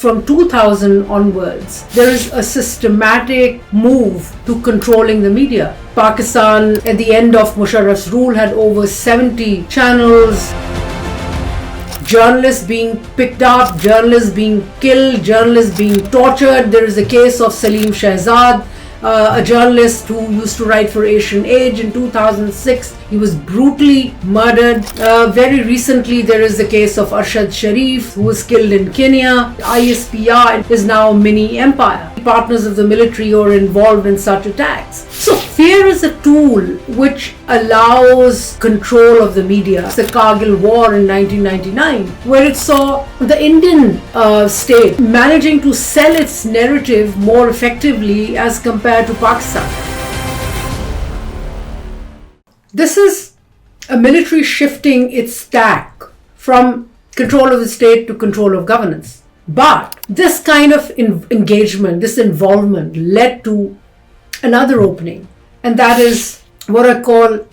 From 2000 onwards, there is a systematic move to controlling the media. Pakistan, at the end of Musharraf's rule, had over 70 channels. Journalists being picked up, journalists being killed, journalists being tortured. There is a case of Salim Shahzad, a journalist who used to write for Asian Age in 2006. He was brutally murdered. Very recently, there is the case of Arshad Sharif, who was killed in Kenya. ISPR is now a mini empire. Partners of the military are involved in such attacks. So fear is a tool which allows control of the media. It's the Kargil War in 1999, where it saw the Indian state managing to sell its narrative more effectively as compared to Pakistan. This is a military shifting its stack from control of the state to control of governance. But this kind of engagement, this involvement led to another opening, and that is what I call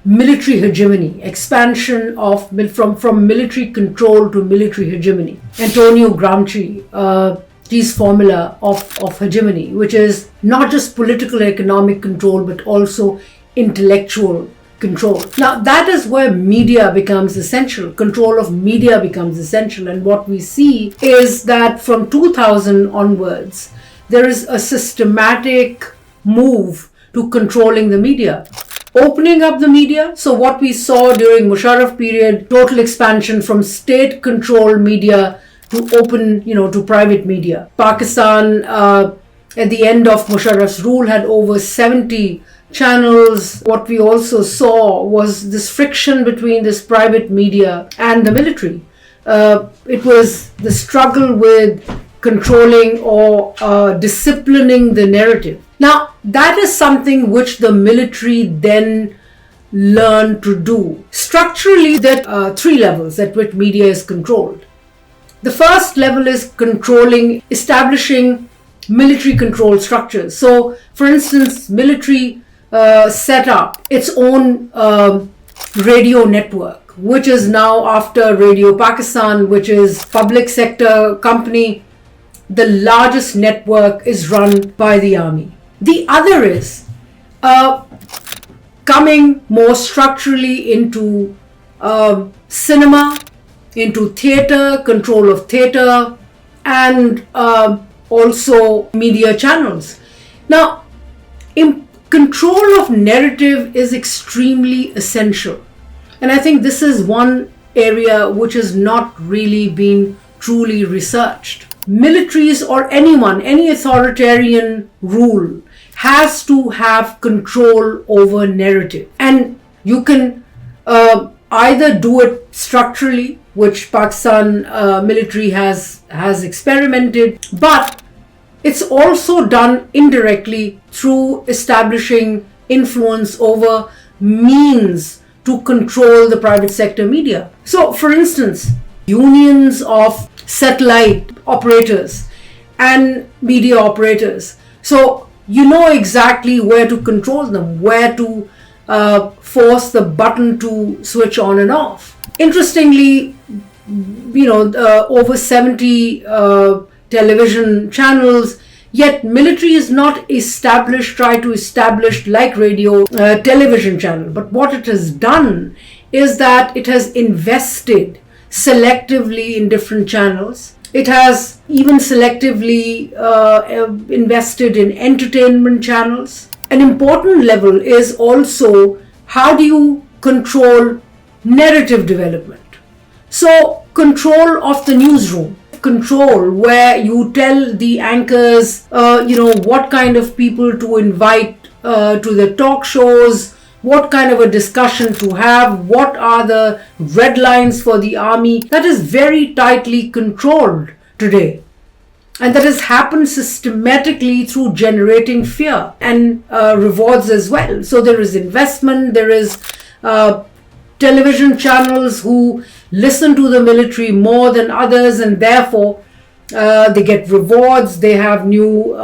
military hegemony, expansion of from military control to military hegemony. Antonio Gramsci's formula of hegemony, which is not just political and economic control, but also intellectual control. Now that is where media becomes essential. Control of media becomes essential, and what we see is that from 2000 onwards, there is a systematic move to controlling the media, opening up the media. So what we saw during Musharraf period, total expansion from state-controlled media to open, to private media. Pakistan, at the end of Musharraf's rule, had over 70 channels. What we also saw was this friction between this private media and the military. It was the struggle with controlling or disciplining the narrative. Now, that is something which the military then learned to do. Structurally, there are three levels at which media is controlled. The first level is establishing military control structures. So, for instance, military set up its own radio network, which is now, after Radio Pakistan, which is public sector company, the largest network is run by the army. The other is coming more structurally into cinema, into theatre, control of theatre, and also media channels. Now, control of narrative is extremely essential. And I think this is one area which has not really been truly researched. Militaries or any authoritarian rule has to have control over narrative. And you can either do it structurally, which Pakistan military has experimented, but it's also done indirectly through establishing influence over means to control the private sector media. So, for instance, unions of satellite operators and media operators. So, you know exactly where to control them, where to force the button to switch on and off. Interestingly, over 70 television channels, yet military is not try to establish like radio television channel. But what it has done is that it has invested selectively in different channels. It has even selectively invested in entertainment channels. An important level is also, how do you control narrative development? So, control of the newsroom, control where you tell the anchors, what kind of people to invite to the talk shows, what kind of a discussion to have, what are the red lines for the army. That is very tightly controlled today. And that has happened systematically through generating fear and rewards as well. So there is investment, there is television channels who listen to the military more than others, and therefore they get rewards, they have new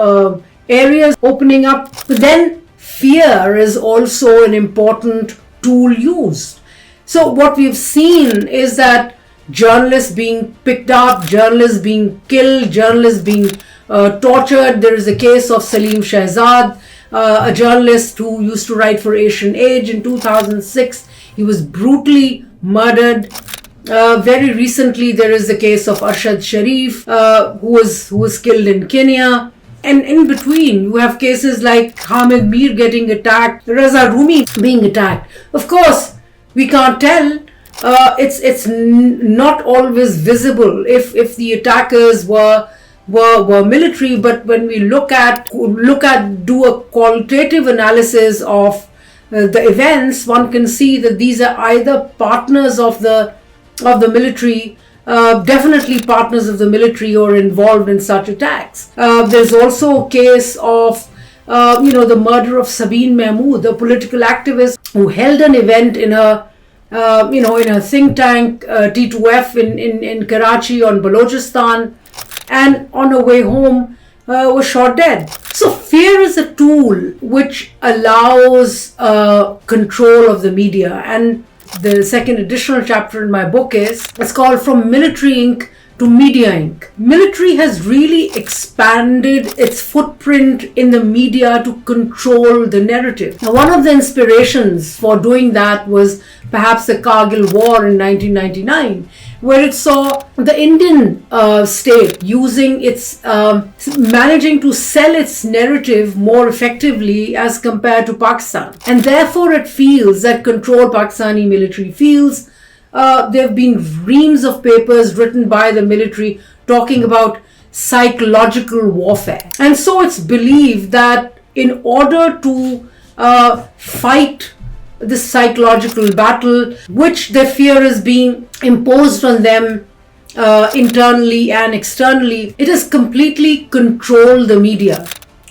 areas opening up. But then fear is also an important tool used. So what we've seen is that journalists being picked up, journalists being killed, journalists being tortured. There is a case of Salim Shahzad, a journalist who used to write for Asian Age in 2006. He was brutally murdered. Very recently, there is the case of Arshad Sharif, who was killed in Kenya. And in between, you have cases like Hamid Mir getting attacked, Raza Rumi being attacked. Of course, we can't tell. It's not always visible if the attackers were military. But when we do a qualitative analysis of the events, one can see that these are either partners of the military. Definitely partners of the military or involved in such attacks. There's also a case of the murder of Sabine Mahmood, a political activist who held an event in her think tank T2F in Karachi on Balochistan, and on her way home was shot dead. So fear is a tool which allows control of the media, and the second additional chapter in my book it's called From Military Inc. to Media Inc. Military has really expanded its footprint in the media to control the narrative. Now, one of the inspirations for doing that was perhaps the Kargil War in 1999, where it saw the Indian state using managing to sell its narrative more effectively as compared to Pakistan. And therefore it feels that control Pakistani military feels. There have been reams of papers written by the military talking about psychological warfare. And so it's believed that in order to fight this psychological battle, which they fear is being imposed on them internally and externally, it has completely controlled the media.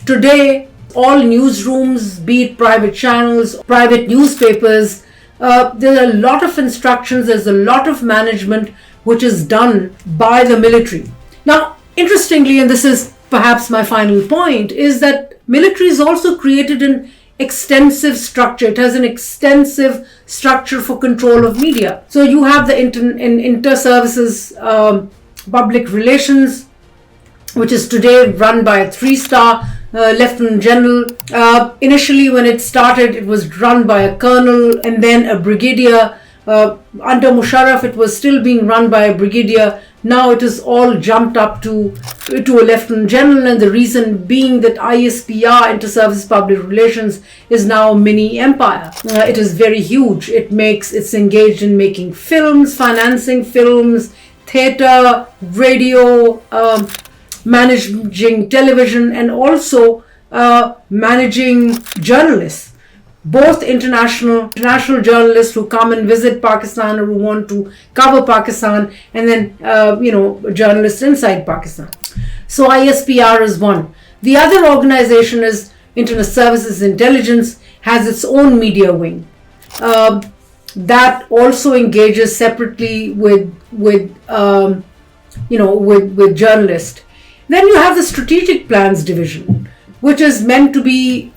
Today, all newsrooms, be it private channels, private newspapers, there are a lot of instructions, there's a lot of management which is done by the military. Now, interestingly, and this is perhaps my final point, is that military is also created an extensive structure. It has an extensive structure for control of media. So you have the InterServices public relations, which is today run by a 3-star Lieutenant General. Initially, when it started, it was run by a colonel and then a brigadier. Under Musharraf, it was still being run by a brigadier. Now it is all jumped up to a Lieutenant General, and the reason being that ISPR, Inter-Service Public Relations, is now a mini empire. It is very huge. It's engaged in making films, financing films, theatre, radio, managing television, and also managing journalists. Both international journalists who come and visit Pakistan or who want to cover Pakistan, and then journalists inside Pakistan. So ISPR is one. The other organization is Internet Services Intelligence, has its own media wing that also engages separately with journalists. Then you have the Strategic Plans Division, which is meant to be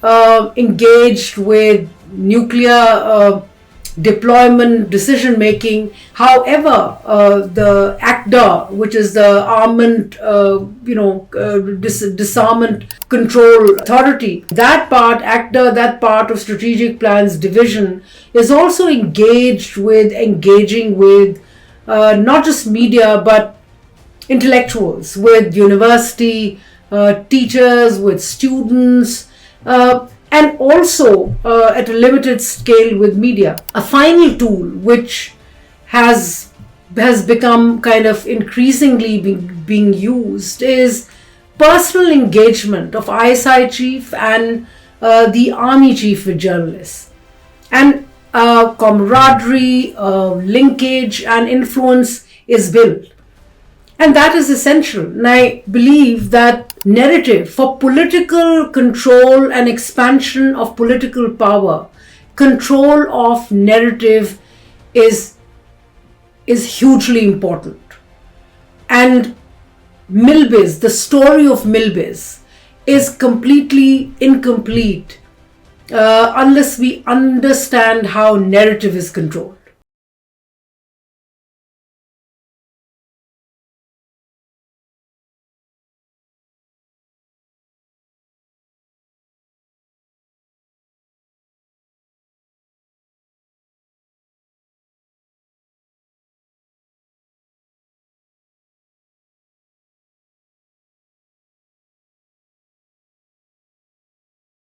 engaged with nuclear deployment decision making. However, the ACDA, which is the Armament, Disarmament Control Authority, that part of Strategic Plans Division is also engaging with not just media but intellectuals, with university teachers, with students, and also at a limited scale with media. A final tool which has become kind of increasingly being used is personal engagement of ISI chief and the army chief with journalists, and camaraderie, linkage and influence is built. And that is essential. And I believe that narrative for political control and expansion of political power, control of narrative is hugely important. And Milbiz, the story of Milbiz, is completely incomplete unless we understand how narrative is controlled.